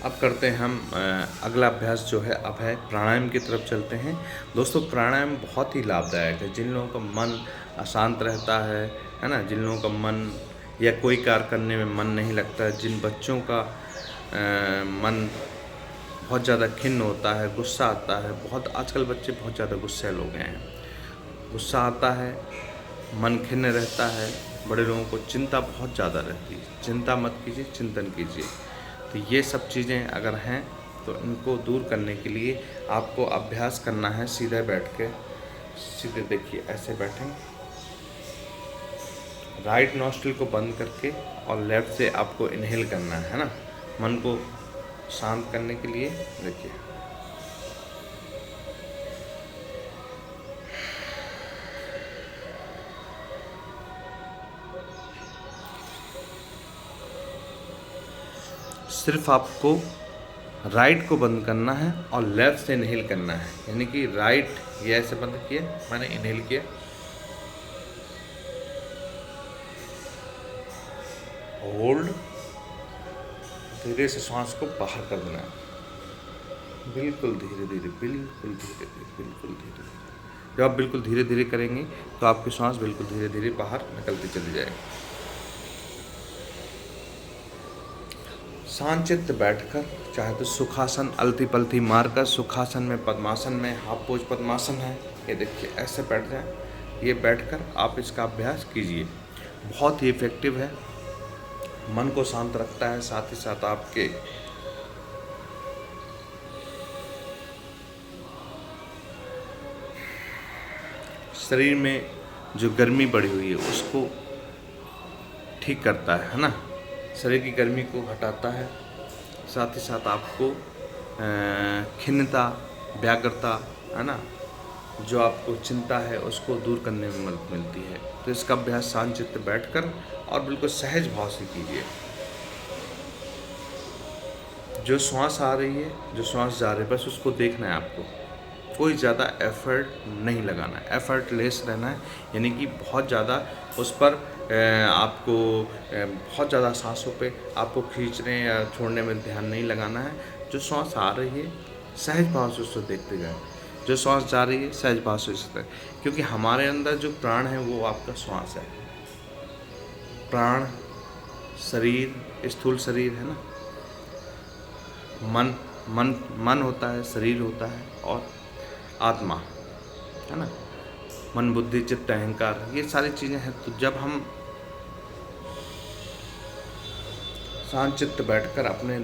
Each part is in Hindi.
अब करते हैं हम अगला अभ्यास जो है अब है प्राणायाम की तरफ चलते हैं। दोस्तों प्राणायाम बहुत ही लाभदायक है। जिन लोगों का मन अशांत रहता है ना, जिन लोगों का मन या कोई कार्य करने में मन नहीं लगता, जिन बच्चों का मन बहुत ज़्यादा खिन्न होता है, गुस्सा आता है, बहुत आजकल बच्चे बहुत ज़्यादा गुस्सैल हो गए हैं, गुस्सा आता है, मन खिन्न रहता है, बड़े लोगों को चिंता बहुत ज़्यादा रहती है। चिंता मत कीजिए, चिंतन कीजिए। तो ये सब चीज़ें अगर हैं तो इनको दूर करने के लिए आपको अभ्यास करना है। सीधे बैठ के, सीधे देखिए ऐसे बैठें, राइट नॉस्ट्रिल को बंद करके और लेफ़्ट से आपको इनहेल करना है ना, मन को शांत करने के लिए। देखिए सिर्फ आपको राइट को बंद करना है और लेफ़्ट से इनहेल करना है। यानी कि राइट ये ऐसे बंद किया, मैंने इनहेल किया, होल्ड, धीरे से सांस को बाहर कर देना है, बिल्कुल धीरे धीरे, बिल्कुल धीरे धीरे, बिल्कुल धीरे धीरे। जब आप बिल्कुल धीरे धीरे करेंगे तो आपकी सांस बिल्कुल धीरे धीरे बाहर निकलती चली जाएगी। शांतचित्त बैठकर, चाहे तो सुखासन अलती पलती मारकर, सुखासन में, पद्मासन में, हाफ पोज पद्मासन है, ये देखिए ऐसे बैठ जाएं। ये बैठकर आप इसका अभ्यास कीजिए, बहुत ही इफ़ेक्टिव है, मन को शांत रखता है, साथ ही साथ आपके शरीर में जो गर्मी बढ़ी हुई है उसको ठीक करता है ना, शरीर की गर्मी को हटाता है। साथ ही साथ आपको खिन्नता, व्याग्रता, है ना, जो आपको चिंता है उसको दूर करने में मदद मिलती है। तो इसका अभ्यास शांत चित्त बैठकर और बिल्कुल सहज भाव से कीजिए। जो श्वास आ रही है, जो श्वास जा रही है, बस उसको देखना है आपको, कोई ज़्यादा एफर्ट नहीं लगाना है, एफर्टलेस रहना है। यानी कि बहुत ज़्यादा उस पर आपको बहुत ज़्यादा सांसों पे आपको खींचने या छोड़ने में ध्यान नहीं लगाना है। जो श्वास आ रही है सहज भाव से उसको देखते जाएं, जो श्वास जा रही है सहज भाव से उसको, क्योंकि हमारे अंदर जो प्राण है वो आपका श्वास है। प्राण शरीर, स्थूल शरीर है ना, मन मन मन होता है, शरीर होता है और आत्मा है ना, मन बुद्धि चित्त अहंकार, ये सारी चीज़ें हैं। तो जब हम शांत चित्त बैठकर अपने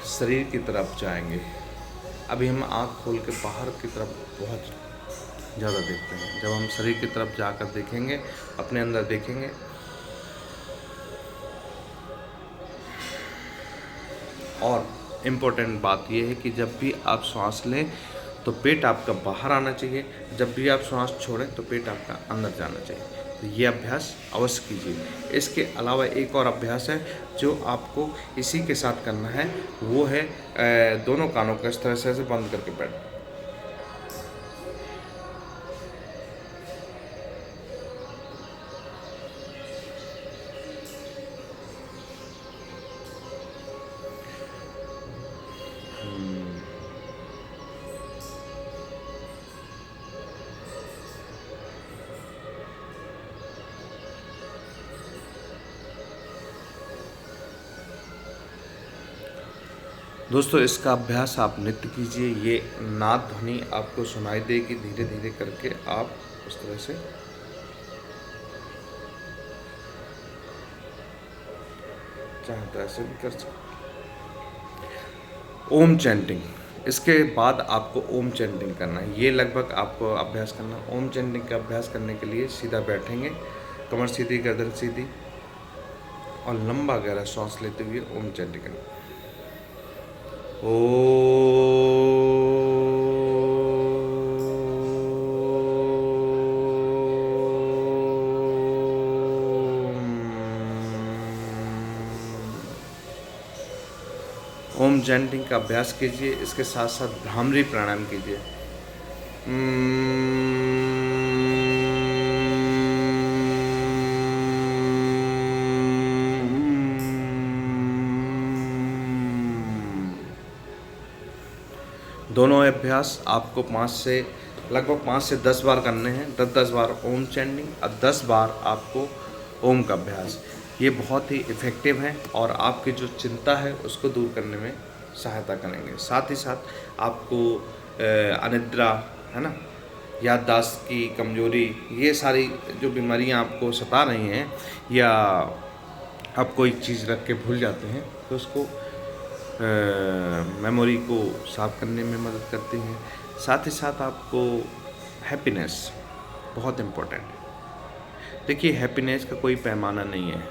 शरीर की तरफ जाएंगे, अभी हम आँख खोल के बाहर की तरफ बहुत ज़्यादा देखते हैं, जब हम शरीर की तरफ जाकर देखेंगे, अपने अंदर देखेंगे, और इम्पोर्टेंट बात यह है कि जब भी आप श्वास लें तो पेट आपका बाहर आना चाहिए, जब भी आप श्वास छोड़ें तो पेट आपका अंदर जाना चाहिए। तो ये अभ्यास अवश्य कीजिए। इसके अलावा एक और अभ्यास है जो आपको इसी के साथ करना है, वो है दोनों कानों को इस तरह से बंद करके बैठना। दोस्तों इसका अभ्यास आप नित्य कीजिए। ये नाद ध्वनि आपको सुनाई देगी, धीरे धीरे करके आप उस तरह से चाहे तो ऐसे भी कर सकते। ओम चैंटिंग, इसके बाद आपको ओम चैंटिंग करना है। ये लगभग आपको अभ्यास करना है। ओम चैंटिंग का अभ्यास करने के लिए सीधा बैठेंगे, कमर सीधी, गर्दन सीधी, और लंबा गहरा सांस लेते हुए ओम चैंटिंग करें। ओम चैंटिंग का अभ्यास कीजिए, इसके साथ साथ भ्रामरी प्राणायाम कीजिए। दोनों अभ्यास आपको लगभग 5 से 10 बार करने हैं। 10-10 बार ओम चैंटिंग और 10 बार आपको ओम का अभ्यास। ये बहुत ही इफ़ेक्टिव है और आपकी जो चिंता है उसको दूर करने में सहायता करेंगे। साथ ही साथ आपको अनिद्रा, है ना, याददाश्त की कमज़ोरी, ये सारी जो बीमारियां आपको सता रही हैं, या आप कोई चीज़ रख के भूल जाते हैं, तो उसको मेमोरी को साफ करने में मदद करती हैं। साथ ही साथ आपको हैप्पीनेस बहुत इम्पोर्टेंट है। देखिए, हैप्पीनेस का कोई पैमाना नहीं है।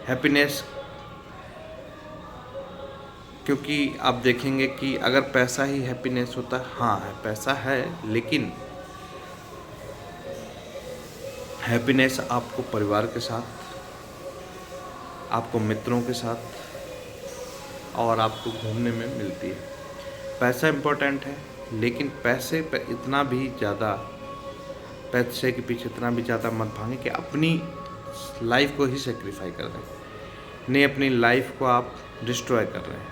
हैप्पीनेस, क्योंकि आप देखेंगे कि अगर पैसा ही हैप्पीनेस होता है, हाँ है, पैसा है, लेकिन हैप्पीनेस आपको परिवार के साथ, आपको मित्रों के साथ और आपको घूमने में मिलती है। पैसा इम्पोर्टेंट है, लेकिन पैसे के पीछे इतना भी ज़्यादा मत भागें कि अपनी लाइफ को ही सेक्रीफाई कर दें। नहीं, अपनी लाइफ को आप डिस्ट्रॉय कर रहे हैं।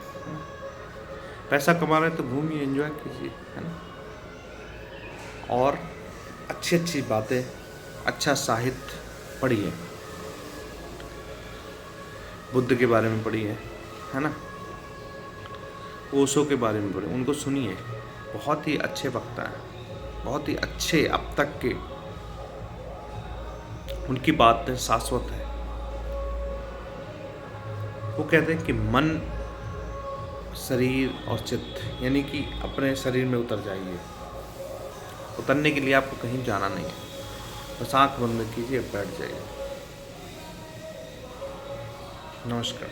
पैसा कमा रहे हैं तो घूमिए, एंजॉय कीजिए, है ना, और अच्छी अच्छी बातें, अच्छा साहित्य पढ़िए, बुद्ध के बारे में पढ़िए, है ना, ओशो के बारे में पढ़िए, उनको सुनिए। बहुत ही अच्छे वक्ता हैं, बहुत ही अच्छे, अब तक के उनकी बातें शाश्वत है। वो कहते हैं कि मन, शरीर और चित्त, यानी कि अपने शरीर में उतर जाइए। उतरने के लिए आपको कहीं जाना नहीं है, बस आँख बंद कीजिए, बैठ जाइए। नमस्कार।